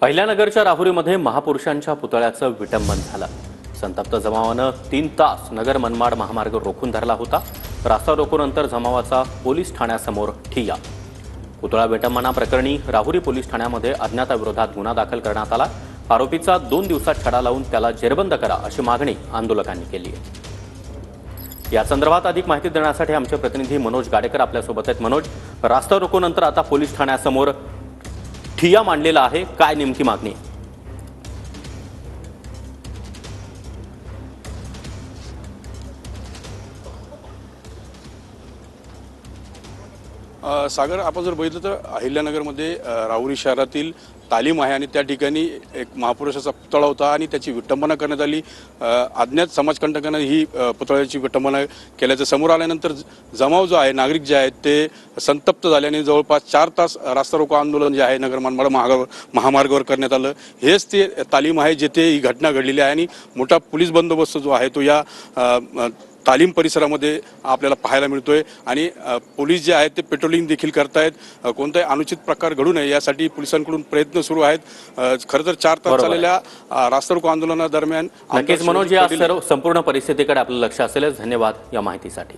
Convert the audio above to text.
अहिल्यानगरच्या राहुरीमध्ये महापुरुषांच्या पुतळ्याचं विटंबन झालं। संतप्त जमावानं 3 तास नगर मनमाड महामार्ग रोखून धरला होता। रास्ता रोकोनंतर जमावाचा पोलीस ठाण्यासमोर ठिय्या। पुतळा विटंबनाप्रकरणी राहुरी पोलीस ठाण्यामध्ये अज्ञाताविरोधात गुन्हा दाखल करण्यात आला। आरोपीचा 2 दिवसात छडा लावून त्याला जेरबंद करा अशी मागणी आंदोलकांनी केली आहे। या संदर्भात अधिक माहिती देण्यासाठी आमचे प्रतिनिधी मनोज गाडेकर आपल्यासोबत आहेत। मनोज, रास्ता रोकोनंतर आता पोलीस ठाण्यासमोर ठिय्या मांडलेला आहे, काय नेमकी मागणी? सागर, आपण जर बघितलं तर अहिल्यानगरमध्ये राहुरी शहरातील तालीम आहे आणि त्या ठिकाणी एक महापुरुषाचा पुतळा होता आणि त्याची विटंबना करण्यात आली। अज्ञात समाजकंटकांना ही पुतळ्याची विटंबना केल्याचं समोर आल्यानंतर जमाव जो आहे, नागरिक जे आहेत ते संतप्त झाल्याने जवळपास 4 तास रास्ता रोको आंदोलन जे आहे नगर मनमाड महामार्गावर करण्यात आलं। हेच ते तालीम आहे जिथे ही घटना घडलेली आहे आणि मोठा पोलीस बंदोबस्त जो आहे तो या तालीम परिसरामध्ये आपल्याला पाहायला मिळतोय आणि पोलीस जे आहेत ते पेट्रोलिंग देखील करतायत। कोणताही अनुचित प्रकार घडू नये यासाठी पोलिसांकडून प्रयत्न सुरू आहेत। खरं तर 4 तास चाललेल्या रास्ता रोको आंदोलनादरम्यान नक्कीच मनोज, या सर्व संपूर्ण परिस्थितीकडे आपलं लक्ष असेलच। धन्यवाद या माहितीसाठी।